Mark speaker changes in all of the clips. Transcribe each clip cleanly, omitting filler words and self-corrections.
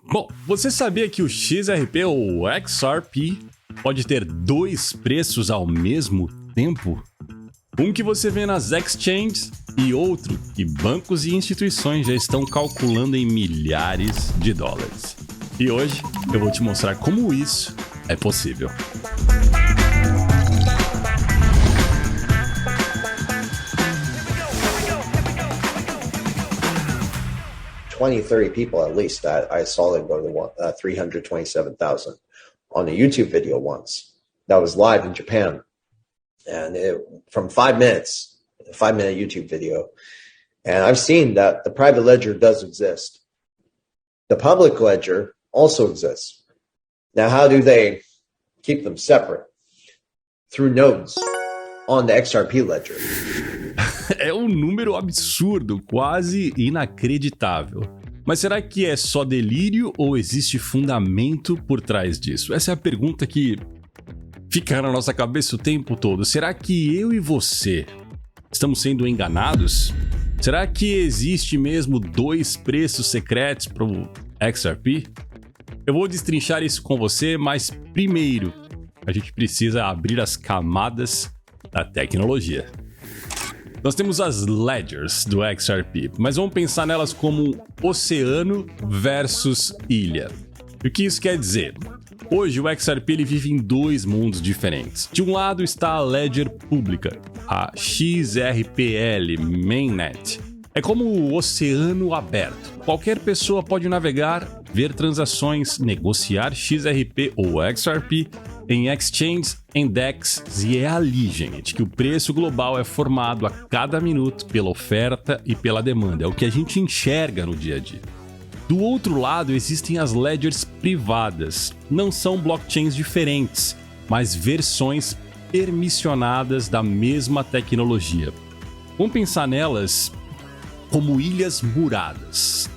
Speaker 1: Bom, você sabia que o XRP ou XRP pode ter dois preços ao mesmo tempo? Um que você vê nas exchanges e outro que bancos e instituições já estão calculando em milhares de dólares. E hoje eu vou te mostrar como isso é possível.
Speaker 2: $20, $30 people at least. I saw them go to 327,000 on a YouTube video once. That was live in Japan. And from 5 minutes, a 5-minute YouTube video. And I've seen that the private ledger does exist. The public ledger also exists. Now, how do they keep them separate? Through nodes on the XRP ledger.
Speaker 1: É um número absurdo, quase inacreditável. Mas será que é só delírio ou existe fundamento por trás disso? Essa é a pergunta que fica na nossa cabeça o tempo todo. Será que eu e você estamos sendo enganados? Será que existe mesmo dois preços secretos para o XRP? Eu vou destrinchar isso com você, mas primeiro a gente precisa abrir as camadas da tecnologia. Nós temos as ledgers do XRP, mas vamos pensar nelas como oceano versus ilha. O que isso quer dizer? Hoje o XRP ele vive em dois mundos diferentes. De um lado está a ledger pública, a XRPL Mainnet. É como o oceano aberto. Qualquer pessoa pode navegar, ver transações, negociar XRP ou XRP em exchanges, em DEX, e é ali, gente, que o preço global é formado a cada minuto pela oferta e pela demanda. É o que a gente enxerga no dia a dia. Do outro lado, existem as ledgers privadas. Não são blockchains diferentes, mas versões permissionadas da mesma tecnologia. Vamos pensar nelas como ilhas muradas.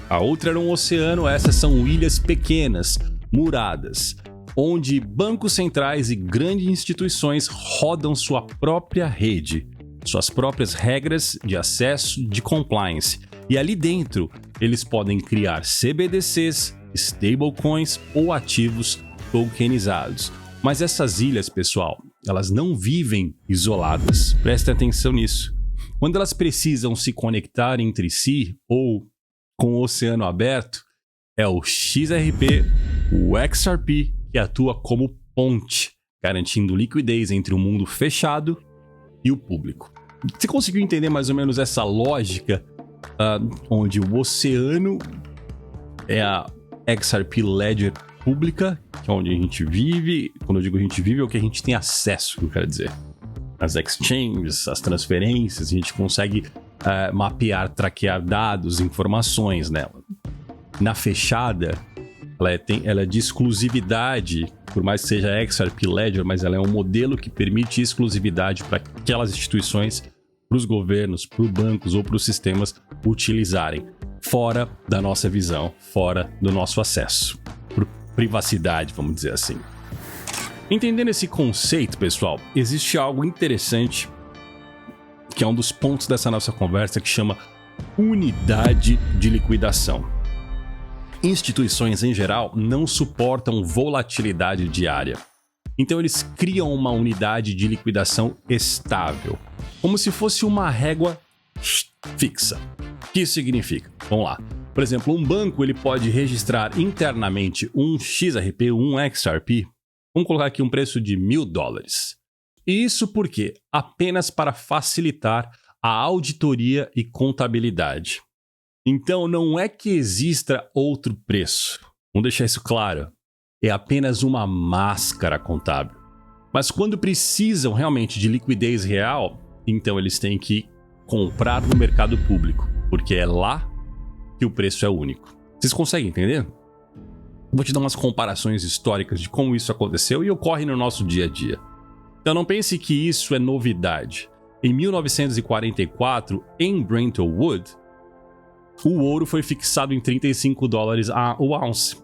Speaker 1: A outra era um oceano, essas são ilhas pequenas, muradas, onde bancos centrais e grandes instituições rodam sua própria rede, suas próprias regras de acesso, de compliance. E ali dentro, eles podem criar CBDCs, stablecoins ou ativos tokenizados. Mas essas ilhas, pessoal, elas não vivem isoladas. Prestem atenção nisso. Quando elas precisam se conectar entre si ou com o oceano aberto, é o XRP, o XRP, que atua como ponte, garantindo liquidez entre o mundo fechado e o público. Você conseguiu entender mais ou menos essa lógica, onde o oceano é a XRP Ledger pública, que é onde a gente vive? Quando eu digo a gente vive, é o que a gente tem acesso, que eu quero dizer. As exchanges, as transferências, a gente consegue mapear, traquear dados, informações nela. Na fechada, ela é de exclusividade, por mais que seja XRP Ledger, mas ela é um modelo que permite exclusividade para aquelas instituições, para os governos, para os bancos ou para os sistemas utilizarem, fora da nossa visão, fora do nosso acesso, por privacidade, vamos dizer assim. Entendendo esse conceito, pessoal, existe algo interessante, que é um dos pontos dessa nossa conversa, que chama unidade de liquidação. Instituições em geral não suportam volatilidade diária. Então eles criam uma unidade de liquidação estável, como se fosse uma régua fixa. O que isso significa? Vamos lá. Por exemplo, um banco ele pode registrar internamente um XRP, um XRP. Vamos colocar aqui um preço de $1.000. E isso por quê? Apenas para facilitar a auditoria e contabilidade. Então, não é que exista outro preço. Vamos deixar isso claro. É apenas uma máscara contábil. Mas quando precisam realmente de liquidez real, então eles têm que comprar no mercado público, porque é lá que o preço é único. Vocês conseguem entender? Vou te dar umas comparações históricas de como isso aconteceu e ocorre no nosso dia a dia. Então não pense que isso é novidade. Em 1944, em Bretton Woods, o ouro foi fixado em $35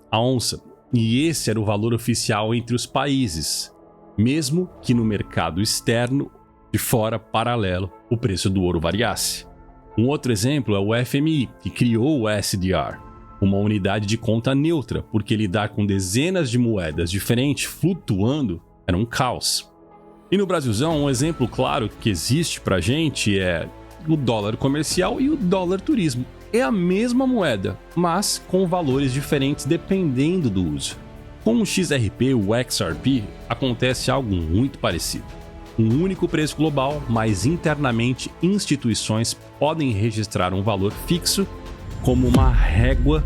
Speaker 1: a onça, e esse era o valor oficial entre os países, mesmo que no mercado externo, de fora paralelo, o preço do ouro variasse. Um outro exemplo é o FMI, que criou o SDR. uma unidade de conta neutra, porque lidar com dezenas de moedas diferentes flutuando era um caos. E no Brasilzão, um exemplo claro que existe pra gente é o dólar comercial e o dólar turismo. É a mesma moeda, mas com valores diferentes dependendo do uso. Com o XRP, o XRP, acontece algo muito parecido. Um único preço global, mas internamente instituições podem registrar um valor fixo como uma régua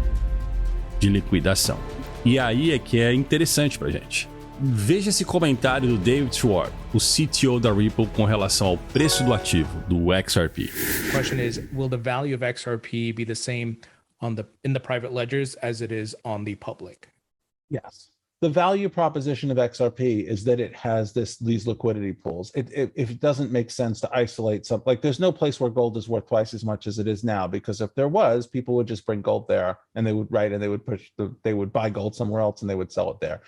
Speaker 1: de liquidação. E aí é que é interessante pra gente. Veja esse comentário do David Schwartz, o CTO da Ripple, com relação ao preço do ativo do XRP.
Speaker 3: The question is, will the value of XRP be the same in the private ledgers as it is on the public?
Speaker 4: Yes. The value proposition of XRP is that it has these liquidity pools. If it doesn't make sense to isolate something, like there's no place where gold is worth twice as much as it is now, because if there was, people would just bring gold there and they would they would buy gold somewhere else and they would sell it there.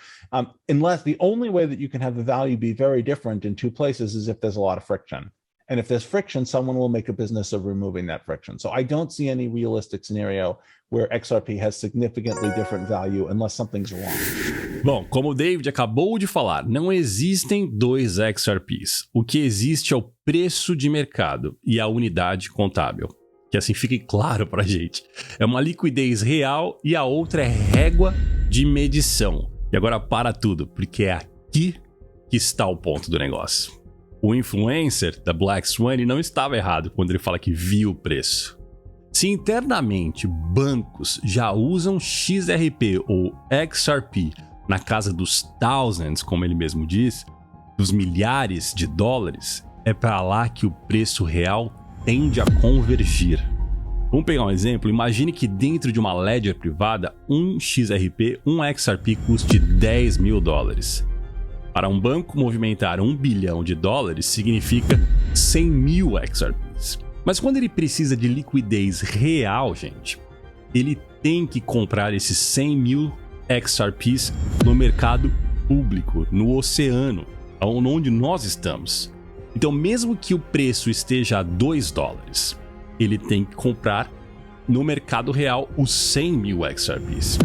Speaker 4: Unless the only way that you can have the value be very different in two places is if there's a lot of friction. And if there's friction, someone will make a business of removing that friction. So I don't see any realistic scenario where XRP has significantly different value unless something's wrong.
Speaker 1: Bom, como o David acabou de falar, não existem dois XRPs. O que existe é o preço de mercado e a unidade contábil. Que assim fique claro pra gente. É uma liquidez real e a outra é régua de medição. E agora para tudo, porque é aqui que está o ponto do negócio. O influencer da Black Swan não estava errado quando ele fala que viu o preço. Se internamente bancos já usam XRP ou XRP na casa dos thousands, como ele mesmo diz, dos milhares de dólares, é para lá que o preço real tende a convergir. Vamos pegar um exemplo. Imagine que dentro de uma ledger privada, um XRP, um XRP custe $10 mil. Para um banco movimentar $1 bilhão significa 100 mil XRPs. Mas quando ele precisa de liquidez real, gente, ele tem que comprar esses 100 mil XRPs no mercado público, no oceano, onde nós estamos. Então, mesmo que o preço esteja a $2, ele tem que comprar no mercado real os 100 mil XRPs.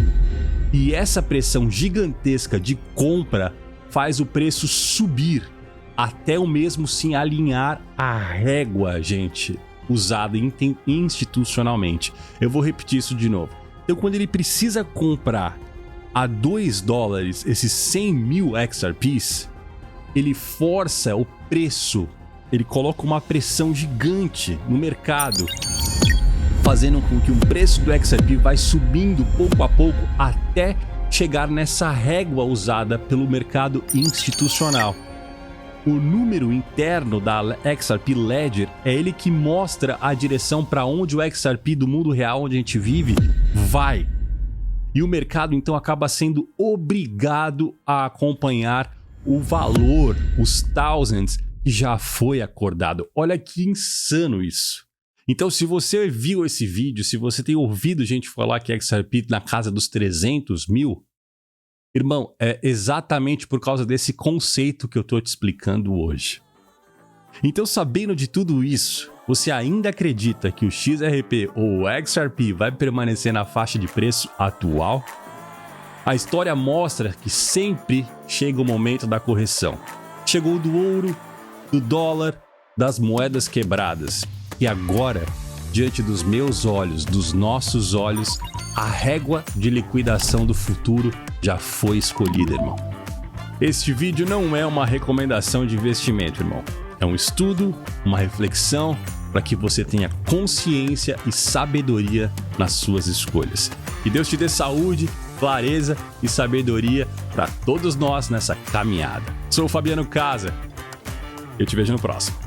Speaker 1: E essa pressão gigantesca de compra faz o preço subir até o mesmo se alinhar à régua, gente, usada institucionalmente. Eu vou repetir isso de novo. Então, quando ele precisa comprar a $2 esses 100 mil XRPs, ele força o preço, ele coloca uma pressão gigante no mercado, fazendo com que o preço do XRP vai subindo pouco a pouco até chegar nessa régua usada pelo mercado institucional. O número interno da XRP Ledger é ele que mostra a direção para onde o XRP do mundo real onde a gente vive vai. E o mercado então acaba sendo obrigado a acompanhar o valor, os thousands, que já foi acordado. Olha que insano isso. Então, se você viu esse vídeo, se você tem ouvido gente falar que XRP na casa dos 300 mil, irmão, é exatamente por causa desse conceito que eu estou te explicando hoje. Então, sabendo de tudo isso, você ainda acredita que o XRP ou o XRP vai permanecer na faixa de preço atual? A história mostra que sempre chega o momento da correção. Chegou do ouro, do dólar, das moedas quebradas. E agora, diante dos meus olhos, dos nossos olhos, a régua de liquidação do futuro já foi escolhida, irmão. Este vídeo não é uma recomendação de investimento, irmão. É um estudo, uma reflexão para que você tenha consciência e sabedoria nas suas escolhas. Que Deus te dê saúde, clareza e sabedoria para todos nós nessa caminhada. Sou o Fabiano Casa. Eu te vejo no próximo.